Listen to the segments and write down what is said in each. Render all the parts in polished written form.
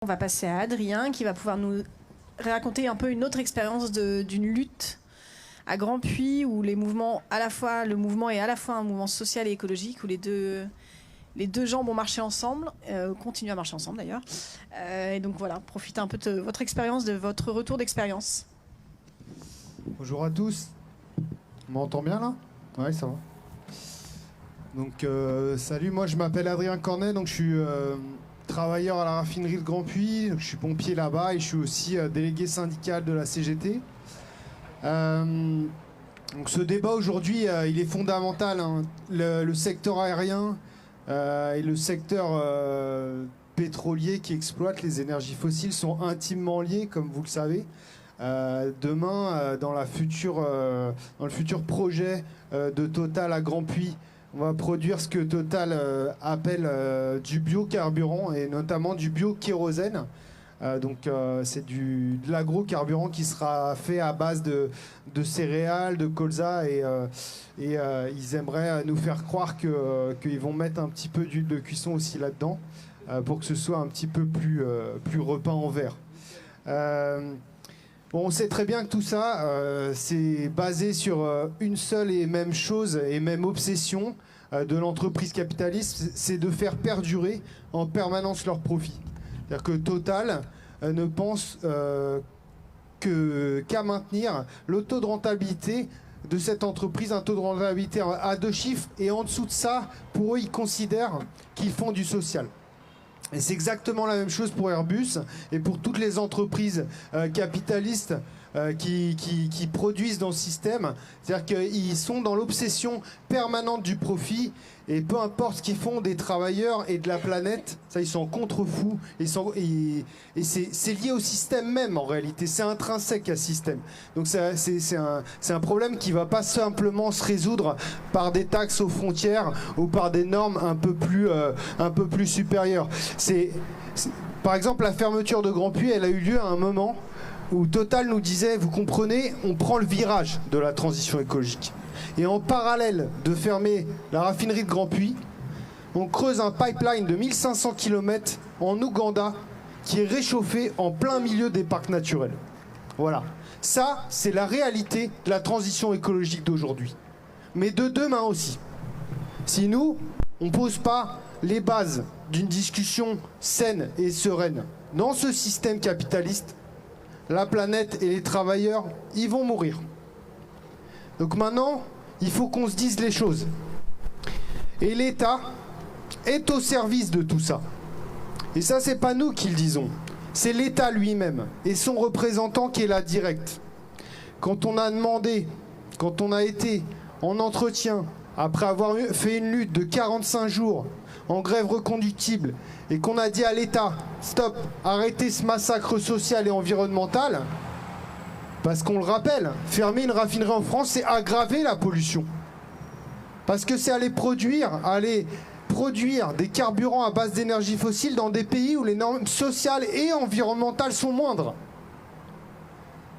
On va passer à Adrien qui va pouvoir nous raconter un peu une autre expérience d'une lutte à Grandpuits où les mouvements, le mouvement est à la fois un mouvement social et écologique où les deux jambes ont marché ensemble, continuent à marcher ensemble d'ailleurs. Et donc voilà, profitez un peu de votre expérience, de votre retour d'expérience. Bonjour à tous. On m'entend bien là? Ouais, ça va. Donc salut, moi je m'appelle Adrien Cornet, donc je suis travailleur à la raffinerie de Grandpuits, je suis pompier là-bas et je suis aussi délégué syndical de la CGT. Donc ce débat aujourd'hui, il est fondamental, hein. Le secteur aérien et le secteur pétrolier qui exploite les énergies fossiles sont intimement liés, comme vous le savez. Demain, dans le futur projet de Total à Grandpuits, on va produire ce que Total appelle du biocarburant et notamment du biokérosène. C'est de l'agrocarburant qui sera fait à base de céréales, de colza et ils aimeraient nous faire croire qu'ils vont mettre un petit peu d'huile de cuisson aussi là-dedans pour que ce soit un petit peu plus repeint en vert. Bon, on sait très bien que tout ça, c'est basé sur une seule et même chose et même obsession de l'entreprise capitaliste, c'est de faire perdurer en permanence leurs profits. C'est-à-dire que Total ne pense qu'à maintenir le taux de rentabilité de cette entreprise, un taux de rentabilité à 2 chiffres, et en dessous de ça, pour eux, ils considèrent qu'ils font du social. Et c'est exactement la même chose pour Airbus et pour toutes les entreprises capitalistes qui produisent dans le système. C'est-à-dire qu'ils sont dans l'obsession permanente du profit et peu importe ce qu'ils font des travailleurs et de la planète, ça ils sont contre-fous. Et c'est lié au système même en réalité, c'est intrinsèque à ce système. Donc c'est un problème qui ne va pas simplement se résoudre par des taxes aux frontières ou par des normes un peu plus supérieures. Par exemple, la fermeture de Grandpuits, elle a eu lieu à un moment où Total nous disait, vous comprenez, on prend le virage de la transition écologique. Et en parallèle de fermer la raffinerie de Grandpuits, on creuse un pipeline de 1500 km en Ouganda qui est réchauffé en plein milieu des parcs naturels. Voilà. Ça, c'est la réalité de la transition écologique d'aujourd'hui. Mais de demain aussi. Si nous, on ne pose pas les bases d'une discussion saine et sereine dans ce système capitaliste, la planète et les travailleurs, ils vont mourir. Donc maintenant, il faut qu'on se dise les choses. Et l'État est au service de tout ça. Et ça, c'est pas nous qui le disons. C'est l'État lui-même et son représentant qui est là direct. Quand on a demandé, quand on a été en entretien, après avoir fait une lutte de 45 jours en grève reconductible, et qu'on a dit à l'État, stop, arrêtez ce massacre social et environnemental, parce qu'on le rappelle, fermer une raffinerie en France, c'est aggraver la pollution. Parce que c'est aller produire des carburants à base d'énergie fossile dans des pays où les normes sociales et environnementales sont moindres.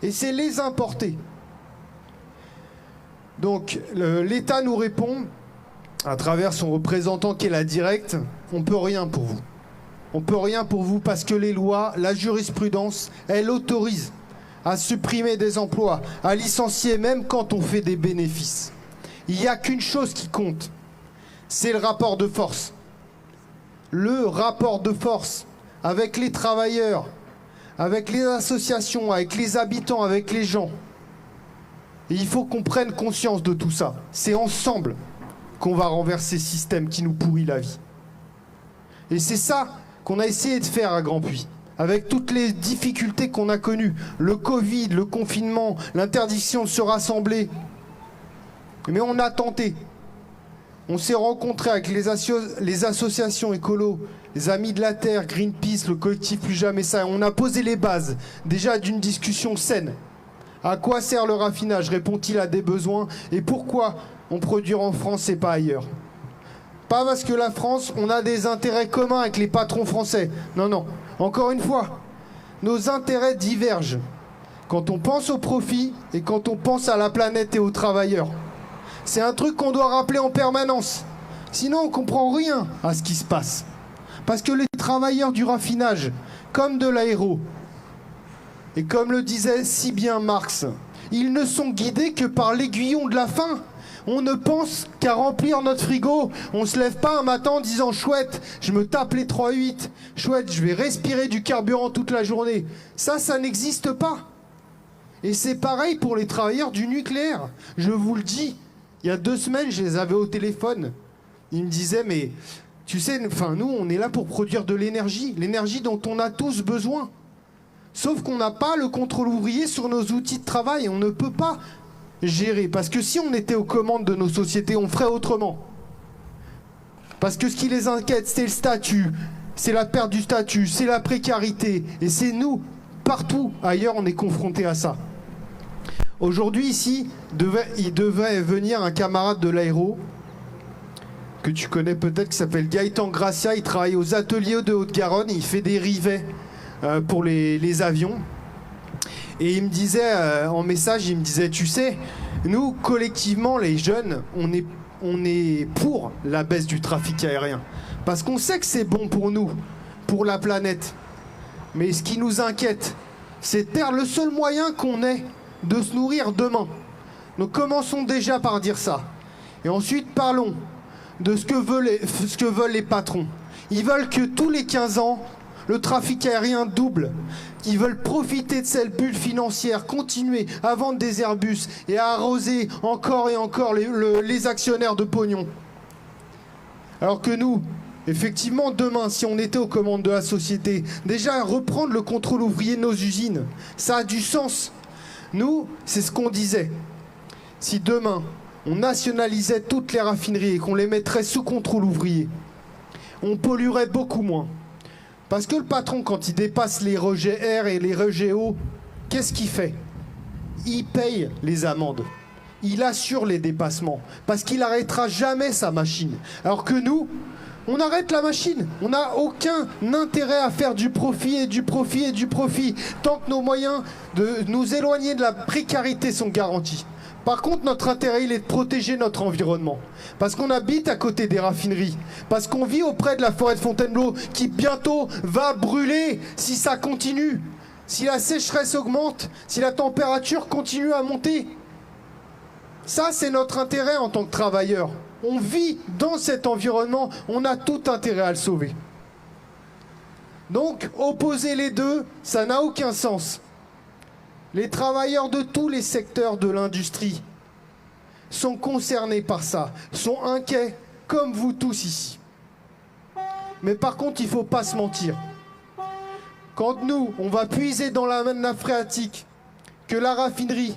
Et c'est les importer. Donc l'État nous répond, à travers son représentant qui est la directe, on ne peut rien pour vous. On ne peut rien pour vous parce que les lois, la jurisprudence, elle autorise à supprimer des emplois, à licencier même quand on fait des bénéfices. Il n'y a qu'une chose qui compte, c'est le rapport de force. Le rapport de force avec les travailleurs, avec les associations, avec les habitants, avec les gens. Et il faut qu'on prenne conscience de tout ça. C'est ensemble qu'on va renverser ce système qui nous pourrit la vie. Et c'est ça qu'on a essayé de faire à Grandpuits, avec toutes les difficultés qu'on a connues, le Covid, le confinement, l'interdiction de se rassembler. Mais on a tenté. On s'est rencontrés avec les associations écolos, les Amis de la Terre, Greenpeace, le collectif Plus Jamais Ça. On a posé les bases déjà d'une discussion saine. À quoi sert le raffinage? Répond-il à des besoins? Et pourquoi on produit en France et pas ailleurs? Pas parce que la France, on a des intérêts communs avec les patrons français. Non, non. Encore une fois, nos intérêts divergent quand on pense au profit et quand on pense à la planète et aux travailleurs. C'est un truc qu'on doit rappeler en permanence. Sinon, on ne comprend rien à ce qui se passe. Parce que les travailleurs du raffinage, comme de l'aéro. Et comme le disait si bien Marx, ils ne sont guidés que par l'aiguillon de la faim. On ne pense qu'à remplir notre frigo. On se lève pas un matin en disant « Chouette, je me tape les 3-8. Chouette, je vais respirer du carburant toute la journée. » Ça n'existe pas. Et c'est pareil pour les travailleurs du nucléaire. Je vous le dis, il y a 2 semaines, je les avais au téléphone. Ils me disaient « Mais tu sais, nous, on est là pour produire de l'énergie dont on a tous besoin. Sauf qu'on n'a pas le contrôle ouvrier sur nos outils de travail. On ne peut pas gérer. Parce que si on était aux commandes de nos sociétés, on ferait autrement. Parce que ce qui les inquiète, c'est le statut, c'est la perte du statut, c'est la précarité. Et c'est nous, partout ailleurs, on est confrontés à ça. Aujourd'hui, ici, il devait venir un camarade de l'aéro, que tu connais peut-être, qui s'appelle Gaëtan Gracia. Il travaille aux ateliers de Haute-Garonne, il fait des rivets pour les avions. Et il me disait, en message, il me disait, tu sais, nous, collectivement, les jeunes, on est pour la baisse du trafic aérien. Parce qu'on sait que c'est bon pour nous, pour la planète. Mais ce qui nous inquiète, c'est le seul moyen qu'on ait de se nourrir demain. Donc commençons déjà par dire ça. Et ensuite, parlons de ce que veulent les patrons. Ils veulent que tous les 15 ans, le trafic aérien double. Ils veulent profiter de cette bulle financière, continuer à vendre des Airbus et à arroser encore et encore les actionnaires de pognon. Alors que nous, effectivement, demain, si on était aux commandes de la société, déjà reprendre le contrôle ouvrier de nos usines, ça a du sens. Nous, c'est ce qu'on disait. Si demain, on nationalisait toutes les raffineries et qu'on les mettrait sous contrôle ouvrier, on polluerait beaucoup moins. Parce que le patron, quand il dépasse les rejets R et les rejets O, qu'est-ce qu'il fait? Il paye les amendes. Il assure les dépassements. Parce qu'il n'arrêtera jamais sa machine. Alors que nous, on arrête la machine. On n'a aucun intérêt à faire du profit et du profit et du profit. Tant que nos moyens de nous éloigner de la précarité sont garantis. Par contre, notre intérêt, il est de protéger notre environnement. Parce qu'on habite à côté des raffineries. Parce qu'on vit auprès de la forêt de Fontainebleau qui bientôt va brûler si ça continue. Si la sécheresse augmente, si la température continue à monter. Ça, c'est notre intérêt en tant que travailleurs. On vit dans cet environnement, on a tout intérêt à le sauver. Donc, opposer les deux, ça n'a aucun sens. Les travailleurs de tous les secteurs de l'industrie sont concernés par ça, sont inquiets, comme vous tous ici. Mais par contre, il ne faut pas se mentir. Quand nous, on va puiser dans la nappe phréatique, que la raffinerie,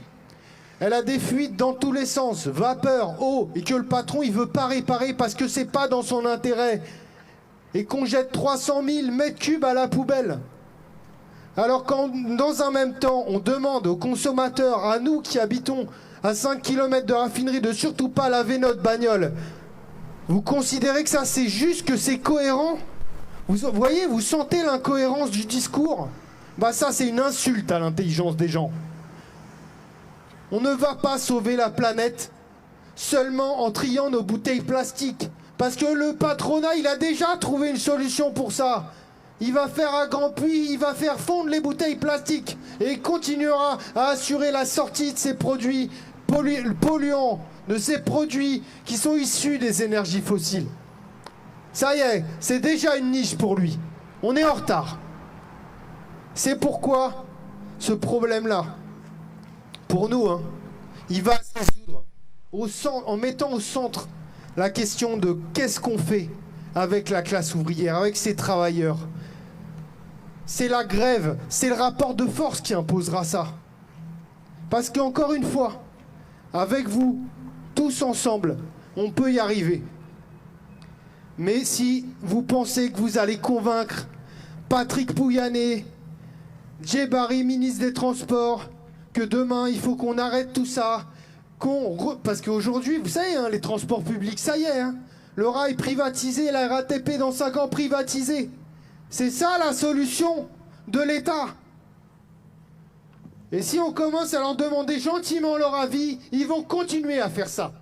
elle a des fuites dans tous les sens, vapeur, eau, et que le patron, il ne veut pas réparer parce que ce n'est pas dans son intérêt, et qu'on jette 300 000 mètres cubes à la poubelle. Alors quand, dans un même temps, on demande aux consommateurs, à nous qui habitons à 5 km de raffinerie, de surtout pas laver notre bagnole, vous considérez que ça, c'est juste, que c'est cohérent? Vous voyez, vous sentez l'incohérence du discours? Bah ça, c'est une insulte à l'intelligence des gens. On ne va pas sauver la planète seulement en triant nos bouteilles plastiques. Parce que le patronat, il a déjà trouvé une solution pour ça. Il va faire un grand puits, il va faire fondre les bouteilles plastiques. Et il continuera à assurer la sortie de ces produits polluants, de ces produits qui sont issus des énergies fossiles. Ça y est, c'est déjà une niche pour lui. On est en retard. C'est pourquoi ce problème-là, pour nous, il va se résoudre en mettant au centre la question de qu'est-ce qu'on fait avec la classe ouvrière, avec ces travailleurs. C'est la grève, c'est le rapport de force qui imposera ça. Parce qu'encore une fois, avec vous, tous ensemble, on peut y arriver. Mais si vous pensez que vous allez convaincre Patrick Pouyanné, Djebari, ministre des Transports, que demain, il faut qu'on arrête tout ça, parce qu'aujourd'hui, vous savez, les transports publics, ça y est, le rail privatisé, la RATP dans 5 ans privatisé. C'est ça la solution de l'État. Et si on commence à leur demander gentiment leur avis, ils vont continuer à faire ça.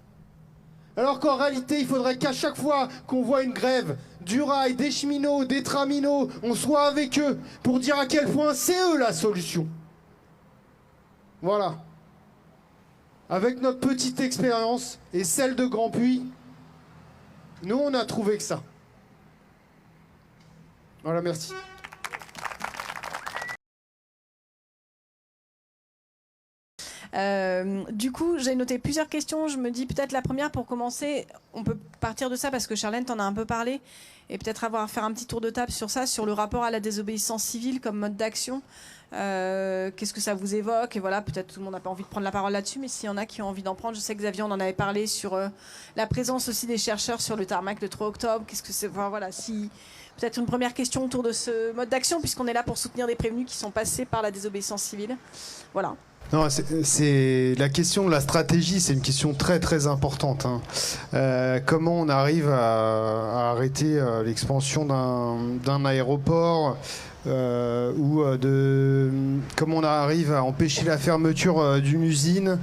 Alors qu'en réalité, il faudrait qu'à chaque fois qu'on voit une grève du rail, des cheminots, des traminots, on soit avec eux pour dire à quel point c'est eux la solution. Voilà. Avec notre petite expérience et celle de Grand Puy, nous, on a trouvé que ça. Voilà, merci. Du coup, j'ai noté plusieurs questions. Je me dis peut-être la première pour commencer, on peut partir de ça parce que Charlène t'en a un peu parlé et peut-être faire un petit tour de table sur ça, sur le rapport à la désobéissance civile comme mode d'action. Qu'est-ce que ça vous évoque? Et voilà, peut-être tout le monde n'a pas envie de prendre la parole là-dessus, mais s'il y en a qui ont envie d'en prendre, je sais que Xavier, on en avait parlé sur la présence aussi des chercheurs sur le tarmac le 3 octobre. Qu'est-ce que c'est? Enfin, voilà, si peut-être une première question autour de ce mode d'action, puisqu'on est là pour soutenir des prévenus qui sont passés par la désobéissance civile. Voilà. Non, c'est la question de la stratégie, c'est une question très très importante. Comment on arrive à arrêter l'expansion d'un aéroport comment on arrive à empêcher la fermeture d'une usine,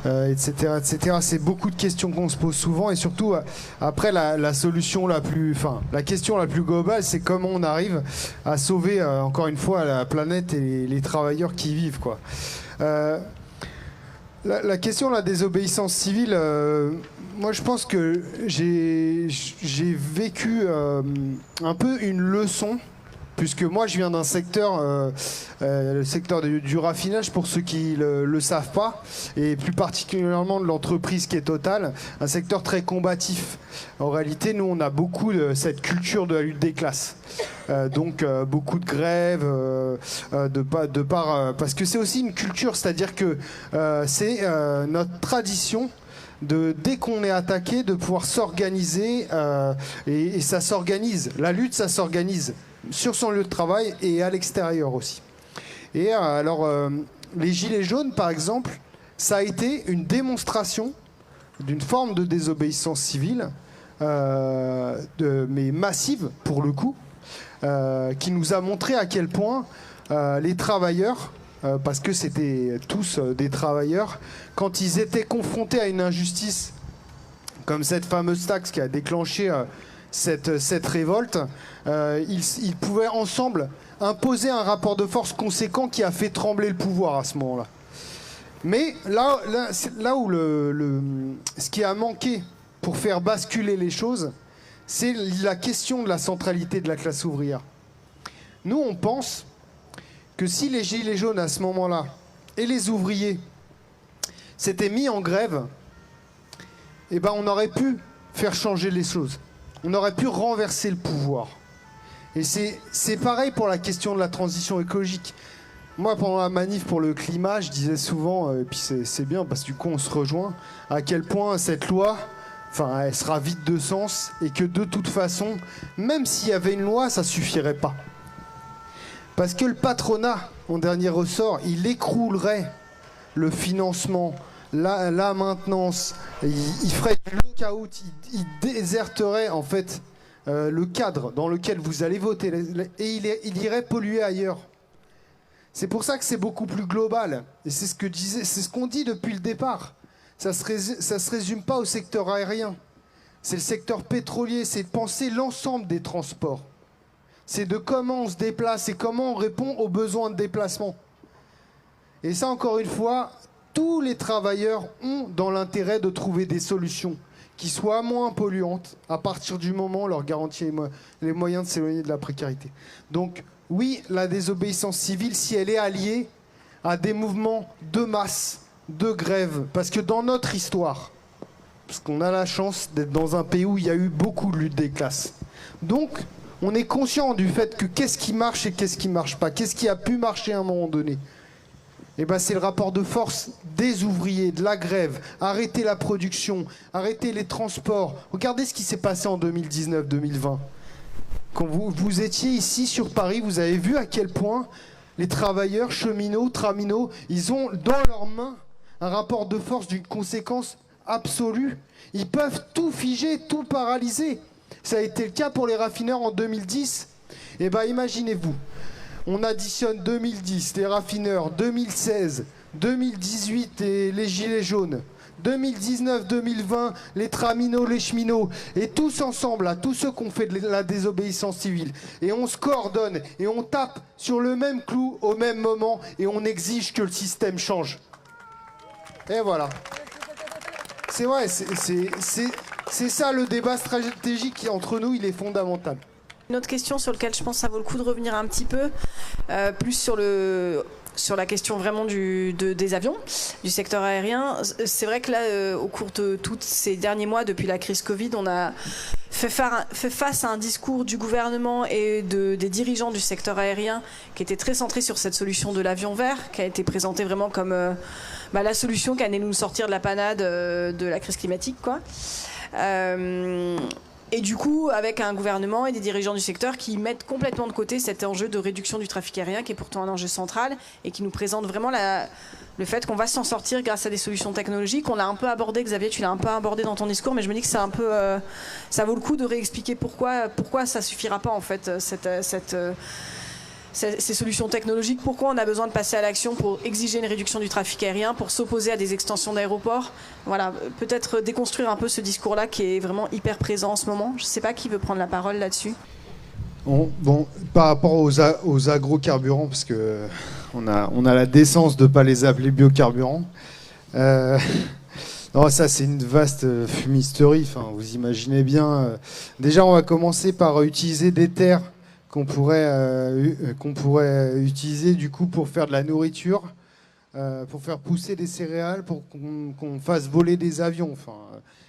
etc., etc. C'est beaucoup de questions qu'on se pose souvent et surtout après la solution la question la plus globale, c'est comment on arrive à sauver encore une fois la planète et les travailleurs qui y vivent, quoi. La question de la désobéissance civile, moi je pense que j'ai vécu un peu une leçon, puisque moi je viens d'un secteur, le secteur du raffinage, pour ceux qui le savent pas, et plus particulièrement de l'entreprise qui est Total, un secteur très combatif. En réalité, nous on a beaucoup de cette culture de la lutte des classes. Donc beaucoup de grèves, parce que c'est aussi une culture, c'est-à-dire que c'est notre tradition dès qu'on est attaqué, de pouvoir s'organiser, et ça s'organise. La lutte, ça s'organise sur son lieu de travail et à l'extérieur aussi. Et les Gilets jaunes, par exemple, ça a été une démonstration d'une forme de désobéissance civile, mais massive pour le coup, qui nous a montré à quel point les travailleurs, parce que c'était tous des travailleurs, quand ils étaient confrontés à une injustice comme cette fameuse taxe qui a déclenché cette révolte, ils pouvaient ensemble imposer un rapport de force conséquent qui a fait trembler le pouvoir à ce moment-là. Mais là où ce qui a manqué pour faire basculer les choses, c'est la question de la centralité de la classe ouvrière. Nous, on pense que si les Gilets jaunes à ce moment-là et les ouvriers s'étaient mis en grève, eh ben on aurait pu faire changer les choses. On aurait pu renverser le pouvoir. Et c'est pareil pour la question de la transition écologique. Moi, pendant la manif pour le climat, je disais souvent, et puis c'est bien parce que du coup on se rejoint, à quel point cette loi, elle sera vide de sens et que de toute façon, même s'il y avait une loi, ça suffirait pas. Parce que le patronat, en dernier ressort, il écroulerait le financement, la maintenance, il ferait du lockout, il déserterait en fait le cadre dans lequel vous allez voter et il irait polluer ailleurs. C'est pour ça que c'est beaucoup plus global. Et c'est ce qu'on dit depuis le départ. Ça se résume pas au secteur aérien. C'est le secteur pétrolier, c'est de penser l'ensemble des transports. C'est de comment on se déplace et comment on répond aux besoins de déplacement. Et ça, encore une fois, tous les travailleurs ont dans l'intérêt de trouver des solutions qui soient moins polluantes à partir du moment où on leur garantit les moyens de s'éloigner de la précarité. Donc oui, la désobéissance civile, si elle est alliée à des mouvements de masse, de grève, parce que dans notre histoire, parce qu'on a la chance d'être dans un pays où il y a eu beaucoup de lutte des classes, donc on est conscient du fait que qu'est-ce qui marche et qu'est-ce qui marche pas, qu'est-ce qui a pu marcher à un moment donné. Eh ben, c'est le rapport de force des ouvriers, de la grève, arrêter la production, arrêter les transports. Regardez ce qui s'est passé en 2019-2020. Quand vous étiez ici sur Paris, vous avez vu à quel point les travailleurs, cheminots, traminots, ils ont dans leurs mains un rapport de force d'une conséquence absolue. Ils peuvent tout figer, tout paralyser. Ça a été le cas pour les raffineurs en 2010. Eh ben, imaginez-vous. On additionne 2010, les raffineurs, 2016, 2018 et les Gilets jaunes. 2019-2020, les traminots, les cheminots, et tous ensemble, là, tous ceux qui ont fait de la désobéissance civile. Et on se coordonne, et on tape sur le même clou au même moment, et on exige que le système change. Et voilà. C'est vrai, c'est ça le débat stratégique qui, entre nous, il est fondamental. Une autre question sur laquelle je pense que ça vaut le coup de revenir un petit peu, plus sur la question vraiment des avions, du secteur aérien. C'est vrai que là, au cours de tous ces derniers mois, depuis la crise Covid, on a fait face à un discours du gouvernement et des dirigeants du secteur aérien qui était très centré sur cette solution de l'avion vert, qui a été présentée vraiment comme la solution qui allait nous sortir de la panade de la crise climatique, quoi. Et du coup, avec un gouvernement et des dirigeants du secteur qui mettent complètement de côté cet enjeu de réduction du trafic aérien, qui est pourtant un enjeu central, et qui nous présente vraiment le fait qu'on va s'en sortir grâce à des solutions technologiques. On l'a un peu abordé, Xavier, tu l'as un peu abordé dans ton discours, mais je me dis que c'est un peu, ça vaut le coup de réexpliquer pourquoi ça suffira pas, en fait, ces solutions technologiques, pourquoi on a besoin de passer à l'action pour exiger une réduction du trafic aérien, pour s'opposer à des extensions d'aéroports. Voilà, peut-être déconstruire un peu ce discours-là qui est vraiment hyper présent en ce moment. Je ne sais pas qui veut prendre la parole là-dessus. Bon, par rapport aux agrocarburants, parce que on a la décence de ne pas les appeler biocarburants. Non, ça c'est une vaste fumisterie, enfin, vous imaginez bien. Déjà, on va commencer par utiliser des terres qu'on pourrait utiliser du coup pour faire de la nourriture, pour faire pousser des céréales, pour qu'on fasse voler des avions. Enfin,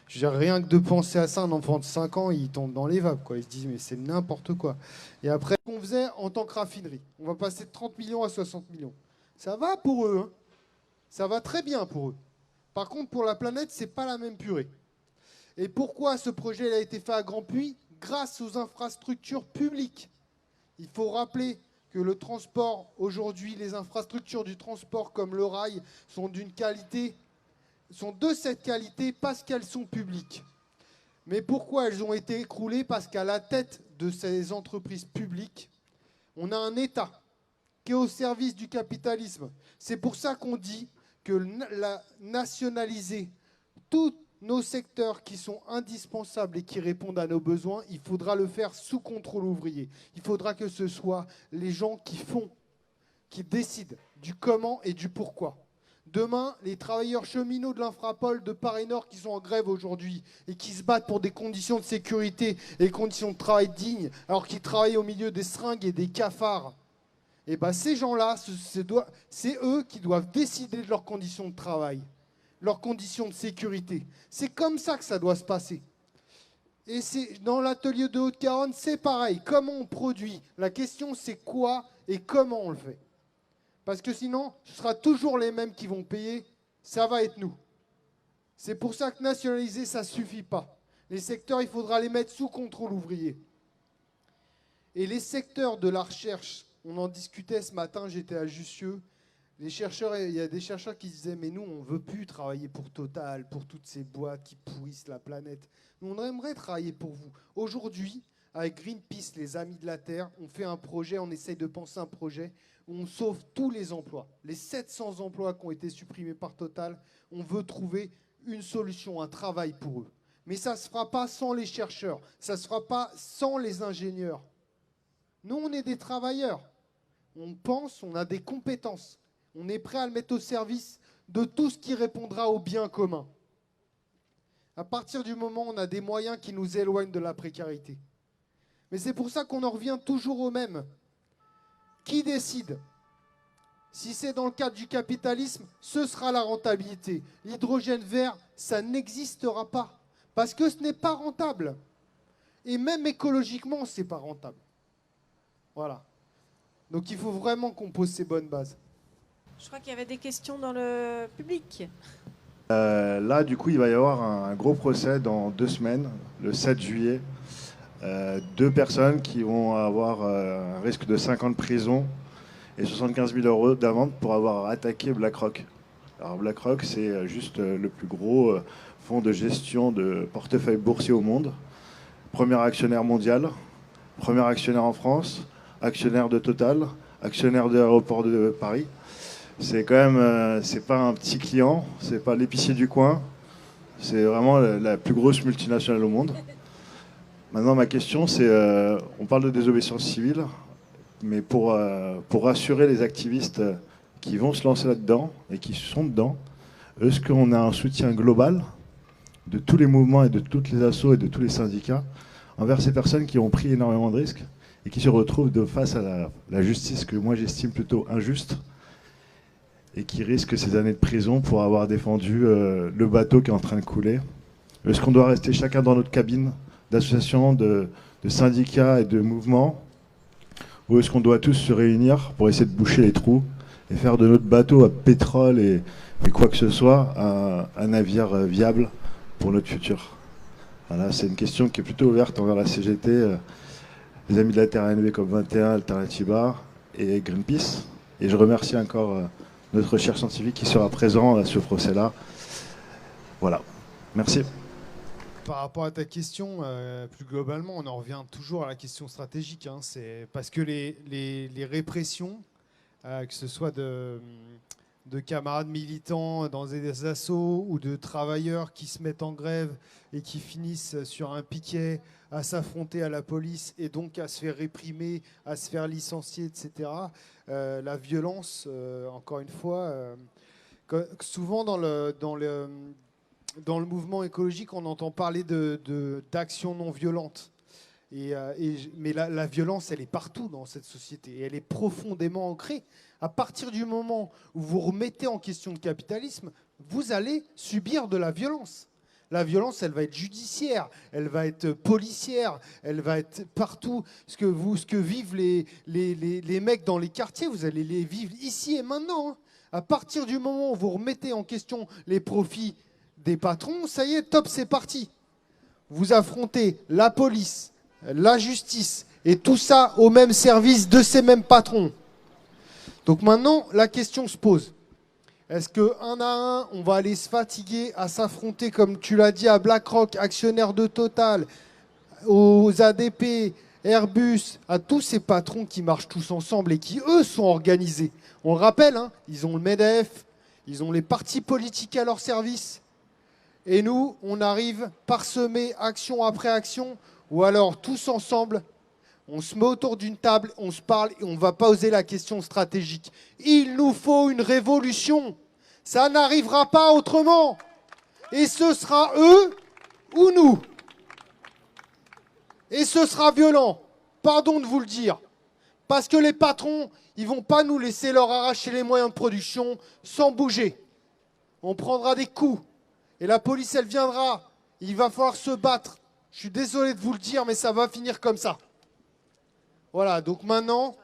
je veux dire, rien que de penser à ça, un enfant de 5 ans, il tombe dans les vapes, quoi. Il se dit, mais c'est n'importe quoi. Et après, on faisait en tant que raffinerie. On va passer de 30 millions à 60 millions. Ça va pour eux, hein. Ça va très bien pour eux. Par contre, pour la planète, c'est pas la même purée. Et pourquoi ce projet a été fait à Grand Puy? Grâce aux infrastructures publiques. Il faut rappeler que le transport, aujourd'hui, les infrastructures du transport comme le rail sont d'une qualité, sont de cette qualité parce qu'elles sont publiques. Mais pourquoi elles ont été écroulées? Parce qu'à la tête de ces entreprises publiques, on a un État qui est au service du capitalisme. C'est pour ça qu'on dit que nationaliser toutes nos secteurs qui sont indispensables et qui répondent à nos besoins, il faudra le faire sous contrôle ouvrier. Il faudra que ce soit les gens qui décident du comment et du pourquoi. Demain, les travailleurs cheminots de l'Infrapol de Paris Nord qui sont en grève aujourd'hui et qui se battent pour des conditions de sécurité et des conditions de travail dignes, alors qu'ils travaillent au milieu des seringues et des cafards, et ben ces gens-là, c'est eux qui doivent décider de leurs conditions de travail, leurs conditions de sécurité. C'est comme ça que ça doit se passer. Et dans l'atelier de Haute-Garonne, c'est pareil. Comment on produit? La question, c'est quoi et comment on le fait? Parce que sinon, ce sera toujours les mêmes qui vont payer. Ça va être nous. C'est pour ça que nationaliser, ça ne suffit pas. Les secteurs, il faudra les mettre sous contrôle ouvrier. Et les secteurs de la recherche, on en discutait ce matin, j'étais à Jussieu. Il y a des chercheurs qui disaient, mais nous, on ne veut plus travailler pour Total, pour toutes ces boîtes qui pourrissent la planète. Nous, on aimerait travailler pour vous. Aujourd'hui, avec Greenpeace, les Amis de la Terre, on fait un projet, on essaye de penser un projet où on sauve tous les emplois. Les 700 emplois qui ont été supprimés par Total, on veut trouver une solution, un travail pour eux. Mais ça ne se fera pas sans les chercheurs, ça ne se fera pas sans les ingénieurs. Nous, on est des travailleurs. On pense, on a des compétences. On est prêt à le mettre au service de tout ce qui répondra au bien commun. À partir du moment où on a des moyens qui nous éloignent de la précarité. Mais c'est pour ça qu'on en revient toujours au même. Qui décide? Si c'est dans le cadre du capitalisme, ce sera la rentabilité. L'hydrogène vert, ça n'existera pas. Parce que ce n'est pas rentable. Et même écologiquement, ce n'est pas rentable. Voilà. Donc il faut vraiment qu'on pose ces bonnes bases. Je crois qu'il y avait des questions dans le public. Là, du coup, il va y avoir un gros procès dans 2 semaines, le 7 juillet. 2 personnes qui vont avoir un risque de 5 ans de prison et 75 000 € d'amende pour avoir attaqué BlackRock. Alors BlackRock, c'est juste le plus gros fonds de gestion de portefeuille boursier au monde. Premier actionnaire mondial, premier actionnaire en France, actionnaire de Total, actionnaire de l'aéroport de Paris. C'est quand même, c'est pas un petit client, c'est pas l'épicier du coin. C'est vraiment la plus grosse multinationale au monde. Maintenant, ma question, c'est, on parle de désobéissance civile, mais pour rassurer les activistes qui vont se lancer là-dedans et qui sont dedans, est-ce qu'on a un soutien global de tous les mouvements et de toutes les assos et de tous les syndicats envers ces personnes qui ont pris énormément de risques et qui se retrouvent face à la justice que moi j'estime plutôt injuste et qui risquent ces années de prison pour avoir défendu le bateau qui est en train de couler? Est-ce qu'on doit rester chacun dans notre cabine d'associations, de syndicats et de mouvements, ou est-ce qu'on doit tous se réunir pour essayer de boucher les trous et faire de notre bateau à pétrole et quoi que ce soit un navire viable pour notre futur? Voilà, c'est une question qui est plutôt ouverte envers la CGT, les amis de la Terre ANV comme 21, Alternativa et Greenpeace. Et je remercie encore notre recherche scientifique qui sera présent à ce procès-là. Voilà, merci. Par rapport à ta question, plus globalement, on en revient toujours à la question stratégique. Hein. C'est parce que les répressions, que ce soit de camarades militants dans des assos ou de travailleurs qui se mettent en grève et qui finissent sur un piquet à s'affronter à la police et donc à se faire réprimer, à se faire licencier, etc. La violence, encore une fois, souvent dans le mouvement écologique, on entend parler d'actions non violentes. Mais la violence, elle est partout dans cette société et elle est profondément ancrée. À partir du moment où vous remettez en question le capitalisme, vous allez subir de la violence. La violence, elle va être judiciaire, elle va être policière, elle va être partout. Ce que vivent les mecs dans les quartiers, vous allez les vivre ici et maintenant. Hein. À partir du moment où vous remettez en question les profits des patrons, ça y est, top, c'est parti. Vous affrontez la police, la justice, et tout ça au même service de ces mêmes patrons. Donc maintenant, la question se pose. Est-ce qu'un à un, on va aller se fatiguer à s'affronter, comme tu l'as dit, à BlackRock, actionnaire de Total, aux ADP, Airbus, à tous ces patrons qui marchent tous ensemble et qui, eux, sont organisés. On le rappelle, hein, ils ont le MEDEF, ils ont les partis politiques à leur service. Et nous, on arrive parsemé action après action, ou alors tous ensemble, on se met autour d'une table, on se parle et on ne va pas oser la question stratégique. Il nous faut une révolution. Ça n'arrivera pas autrement. Et ce sera eux ou nous. Et ce sera violent. Pardon de vous le dire. Parce que les patrons, ils ne vont pas nous laisser leur arracher les moyens de production sans bouger. On prendra des coups. Et la police, elle viendra. Il va falloir se battre. Je suis désolé de vous le dire, mais ça va finir comme ça. Voilà, donc maintenant,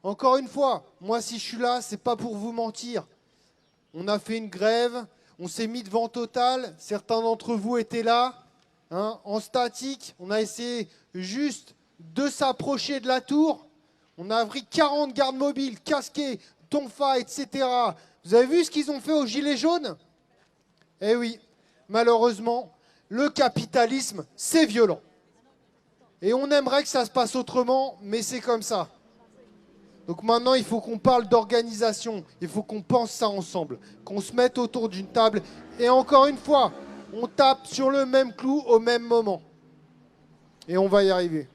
encore une fois, moi si je suis là, c'est pas pour vous mentir. On a fait une grève, on s'est mis devant Total, certains d'entre vous étaient là, hein, en statique, on a essayé juste de s'approcher de la tour. On a pris 40 gardes mobiles, casqués, tonfa, etc. Vous avez vu ce qu'ils ont fait aux Gilets jaunes? Eh oui, malheureusement, le capitalisme, c'est violent. Et on aimerait que ça se passe autrement, mais c'est comme ça. Donc maintenant, il faut qu'on parle d'organisation. Il faut qu'on pense ça ensemble. Qu'on se mette autour d'une table. Et encore une fois, on tape sur le même clou au même moment. Et on va y arriver.